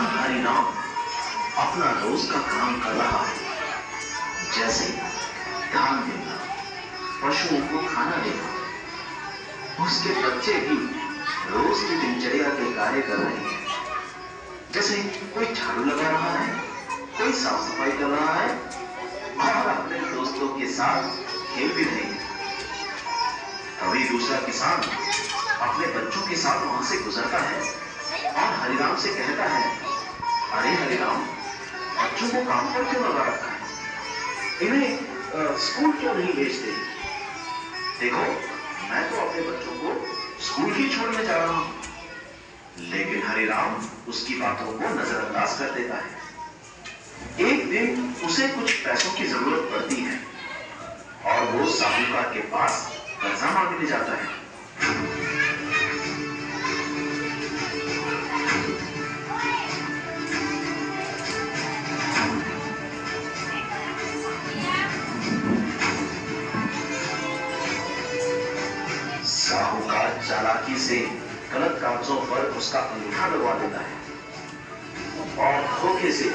किसान हरिराम अपना रोज का काम कर रहा है, जैसे धान देना, पशुओं को खाना देना। उसके बच्चे भी रोज की दिनचर्या के कार्य कर रहे हैं, जैसे कोई झाड़ू लगा रहा है, कोई साफ सफाई कर रहा है और अपने दोस्तों के साथ खेल भी रहे हैं। कभी दूसरा किसान अपने बच्चों के साथ वहां से गुजरता है और हरिराम से कहता है, अरे हरिराम, बच्चों को काम पर क्यों लगा रखा है? इन्हें स्कूल क्यों नहीं भेजते? देखो, मैं तो अपने बच्चों को स्कूल ही छोड़ने जा रहा हूं। लेकिन हरिराम उसकी बातों को नजरअंदाज कर देता है। एक दिन उसे कुछ पैसों की जरूरत पड़ती है और वो साहूकार के पास कर्जा मांगने जाता है। साहूकार चालाकी से गलत कागजों पर उसका अंगूठा लगवा देता है और धोखे से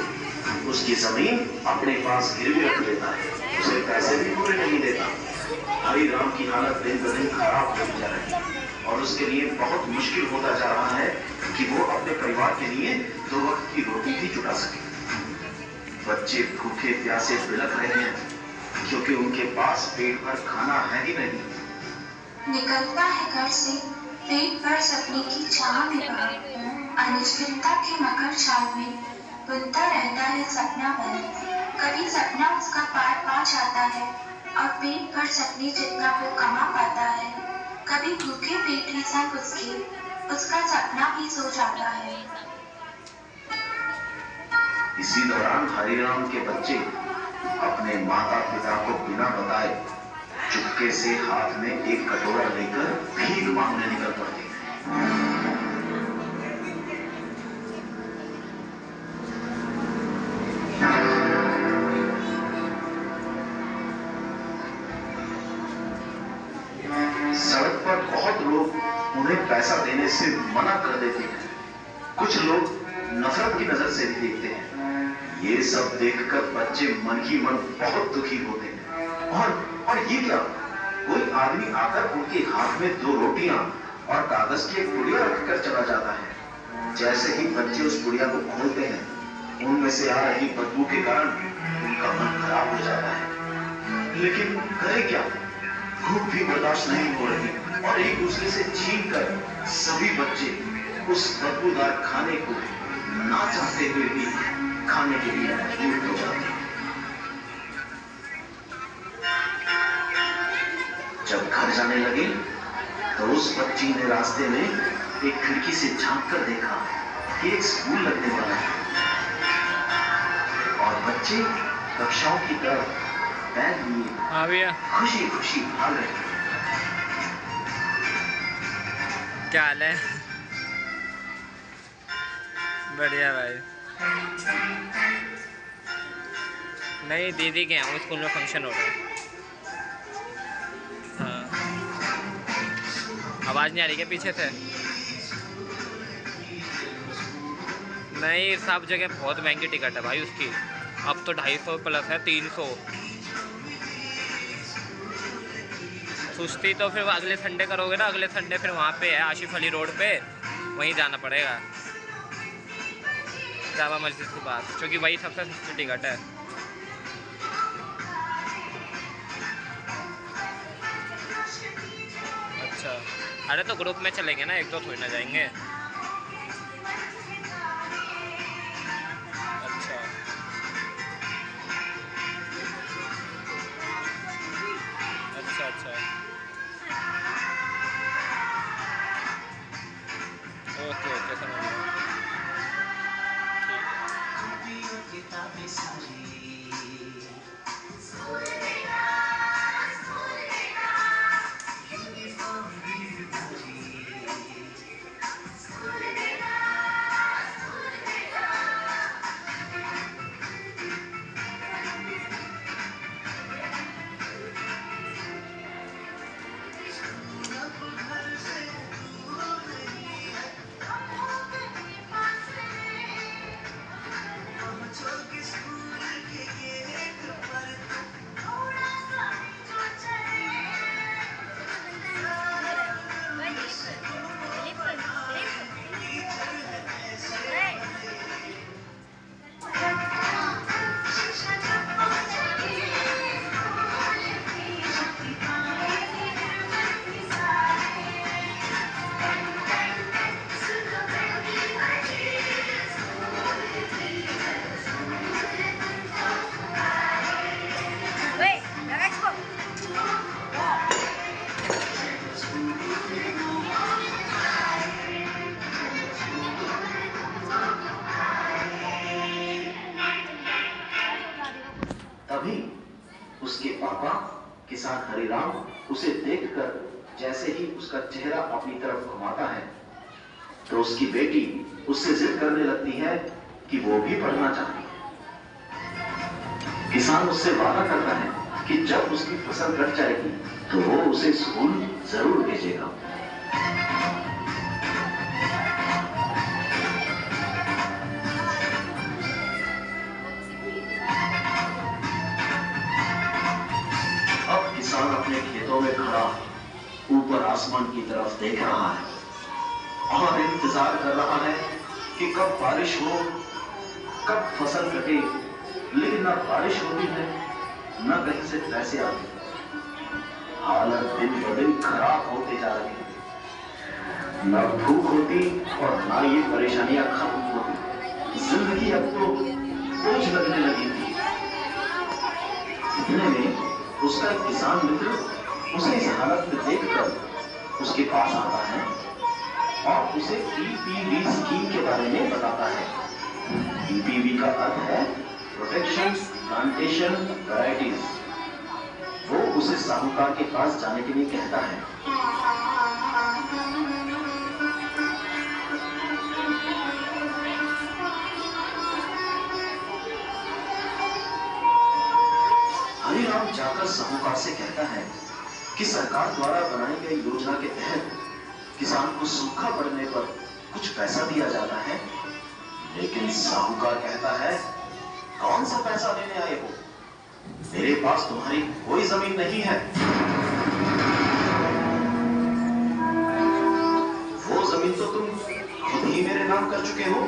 उसकी जमीन अपने पास गिरवी रख लेता है। उसे पैसे भी पूरे नहीं देता। हरिराम की हालत दिन ब दिन खराब होती जा रही है और उसके लिए बहुत मुश्किल होता जा रहा है कि वो अपने परिवार के लिए 2 वक्त की रोटी भी जुटा सके। बच्चे भूखे प्यासे बिलख रहे हैं क्योंकि उनके पास पेट भर खाना है ही नहीं। निकलता है घर से पेट भर सपने की चाह में बाहर, अनिश्चितता के मकर जाल में बुनता रहता है सपना बन। कभी सपना उसका पार पा जाता है और पेट भर सपने जितना वो कमा पाता है, कभी भूखे पेट ही संग उसका सपना भी सो जाता है। इसी दौरान हरिराम के बच्चे अपने माता पिता को बिना बताए चुपके से हाथ में एक कटोरा लेकर भीख मांगने निकल पड़ते हैं। सड़क पर बहुत लोग उन्हें पैसा देने से मना कर देते हैं। कुछ लोग नफरत की नजर से भी देखते हैं। ये सब देखकर बच्चे मन ही मन बहुत दुखी होते हैं। और ये क्या, कोई आदमी आकर उनके हाथ में 2 रोटियां और कागज की एक पुड़िया रखकर चला जाता है। जैसे ही बच्चे उस पुड़िया को खोलते हैं, उनमें से आ रही बदबू के कारण उनका मन खराब हो जाता है। लेकिन करे क्या, भूख भी बर्दाश्त नहीं हो रही और एक दूसरे से छीन कर सभी बच्चे उस बदबूदार खाने को ना चाहते हुए भी खाने के लिए मजबूर हो जाते हैं। जब घर जाने लगे तो उस बच्ची ने रास्ते में एक खिड़की से झांक कर देखा कि एक स्कूल लगने वाला है और बच्चे कक्षाओं की तरफ बैग लिए खुशी खुशी भाग रहे हैं। क्या हाल है? बढ़िया भाई। नहीं, दीदी के यहाँ स्कूल में फंक्शन हो रहा है। हाँ, आवाज़ नहीं आ रही क्या पीछे से? नहीं, सब जगह बहुत महंगी टिकट है भाई उसकी। अब तो 250 प्लस है, 300। सुस्ती तो फिर अगले संडे करोगे ना। अगले संडे फिर वहाँ पे है आशिफ अली रोड पे, वहीं जाना पड़ेगा जामा मस्जिद के पास, क्योंकि वही सबसे सस्ती टिकट है। अच्छा, अरे तो ग्रुप में चलेंगे ना, एक तो थोड़ी ना जाएंगे। अच्छा अच्छा अच्छा, ओके ओके, समझ गया। उसे देखकर जैसे ही उसका चेहरा अपनी तरफ घुमाता है तो उसकी बेटी उससे जिद करने लगती है कि वो भी पढ़ना चाहती है। किसान उससे वादा करता है कि जब उसकी फसल कट जाएगी तो वो उसे स्कूल जरूर भेजेगा। अब किसान अपने खेतों में खड़ा ऊपर आसमान की तरफ देख रहा है और इंतजार कर रहा है कि कब बारिश हो, कब फसल कटे, लेकिन ना बारिश होती है न कहीं से पैसे आते। हालत दिन ब दिन खराब होते जा रही है। न भूख होती और ना ये परेशानियां खत्म होती। जिंदगी अब तो बोझ लगने लगी थी। इतने में उसका एक किसान मित्र उसे इस हालत में देखकर उसके पास आता है और उसे पीपीवी स्कीम के बारे में बताता है। पीपीवी का अर्थ है प्रोटेक्शन प्लांटेशन वैरायटीज। वो उसे साहूकार के पास जाने के लिए कहता है। हरिराम जाकर साहूकार से कहता है कि सरकार द्वारा बनाई गई योजना के तहत किसान को सूखा पड़ने पर कुछ पैसा दिया जाता है, लेकिन साहूकार कहता है कौन सा पैसा लेने आए हो? मेरे पास तुम्हारी कोई जमीन नहीं है। वो जमीन तो तुम खुद ही मेरे नाम कर चुके हो।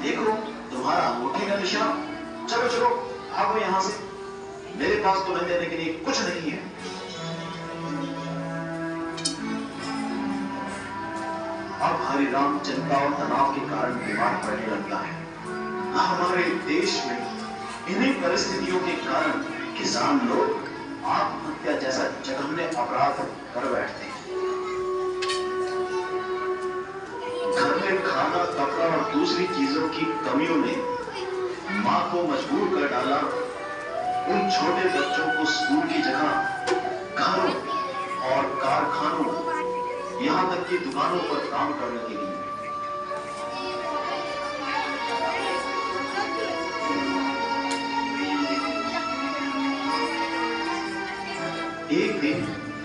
देखो तुम्हारा अंगूठे का निशान। चलो चलो भागो यहां से, मेरे पास तुम्हें देने के लिए कुछ नहीं है। अब हरिराम चिंता और तनाव के कारण बीमार पड़ने लगता है। हमारे देश में इन्हीं परिस्थितियों के कारण किसान लोग आत्महत्या जैसा जघन्य अपराध कर बैठते हैं। घर में खाना, कपड़ा और दूसरी चीजों की कमियों ने मां को मजबूर कर डाला उन छोटे बच्चों को स्कूल की जगह घरों और कारखानों, यहां तक कि दुकानों पर काम करने के लिए। एक दिन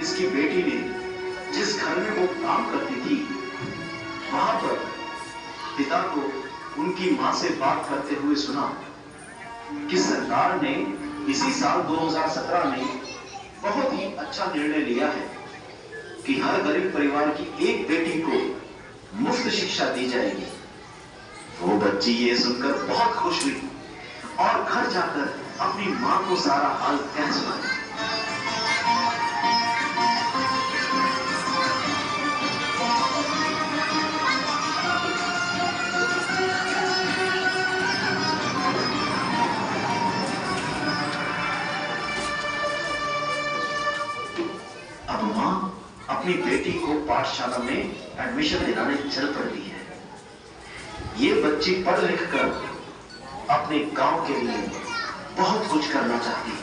इसकी बेटी ने जिस घर में वो काम करती थी वहां पर पिता को उनकी मां से बात करते हुए सुना कि सरकार ने इसी साल 2017 में बहुत ही अच्छा निर्णय लिया है कि हर गरीब परिवार की एक बेटी को मुफ्त शिक्षा दी जाएगी। वो बच्ची ये सुनकर बहुत खुश हुई और घर जाकर अपनी मां को सारा हाल कह सुनाया। अब मां अपनी बेटी को पाठशाला में एडमिशन दिलाने चल पड़ती है। ये बच्ची पढ़ लिख कर अपने गांव के लिए बहुत कुछ करना चाहती है।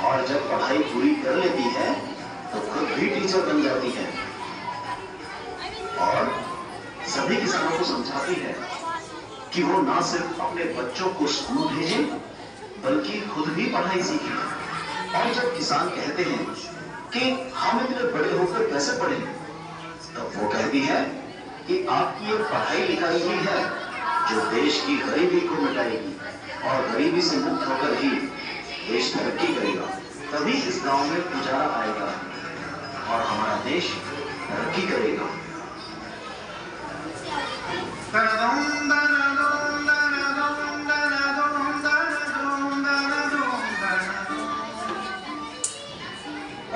और जब पढ़ाई पूरी कर लेती है तो खुद भी टीचर बन जाती है और सभी किसानों को समझाती है कि वो ना सिर्फ अपने बच्चों को स्कूल भेजें बल्कि खुद भी पढ़ाई सीखें। और जब किसान कहते हैं कि हम इतने बड़े होकर कैसे पढ़ें, तब वो कहती है कि आपकी ये पढ़ाई लिखाई ही है जो देश की गरीबी को मिटाएगी और गरीबी से मुक्त होकर ही देश तरक्की करेगा। तभी इस गांव में उजाला आएगा और हमारा देश तरक्की करेगा।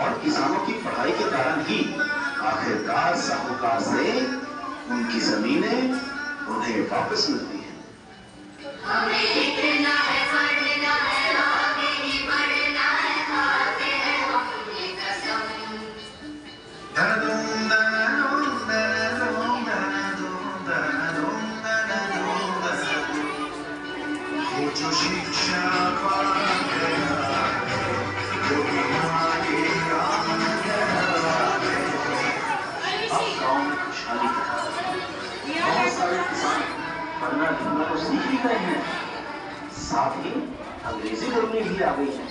और किसानों की पढ़ाई के कारण ही आखिरकार साहूकार से उनकी जमीनें उन्हें वापस मिलती हैं। हमें लिखना है, पढ़ना है, आगे ही बढ़ना है, आते हैं हम ये कसम। आ गई है।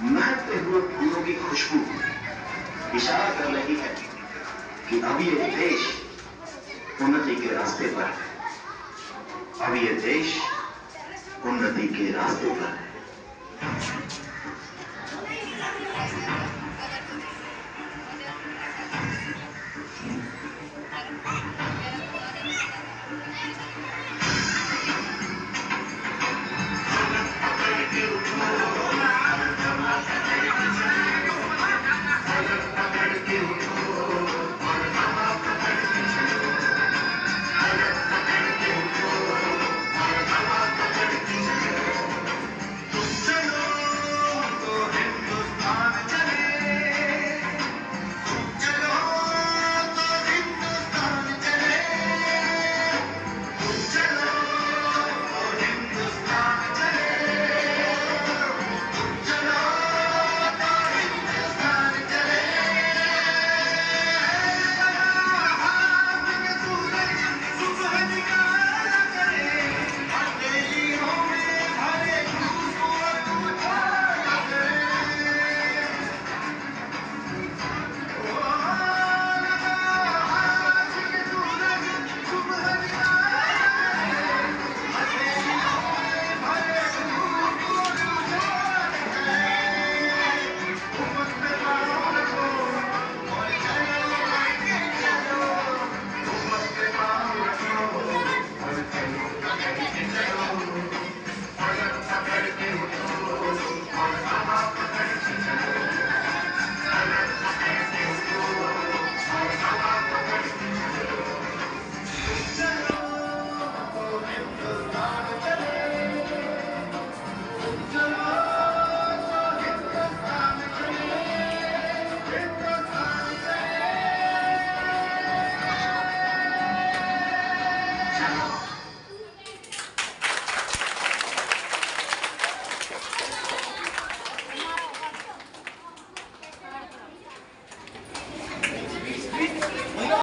महकते हुए फूलों की खुशबू इशारा कर रही है कि अब ये देश उन्नति के रास्ते पर है। अब ये देश उन्नति के रास्ते पर है।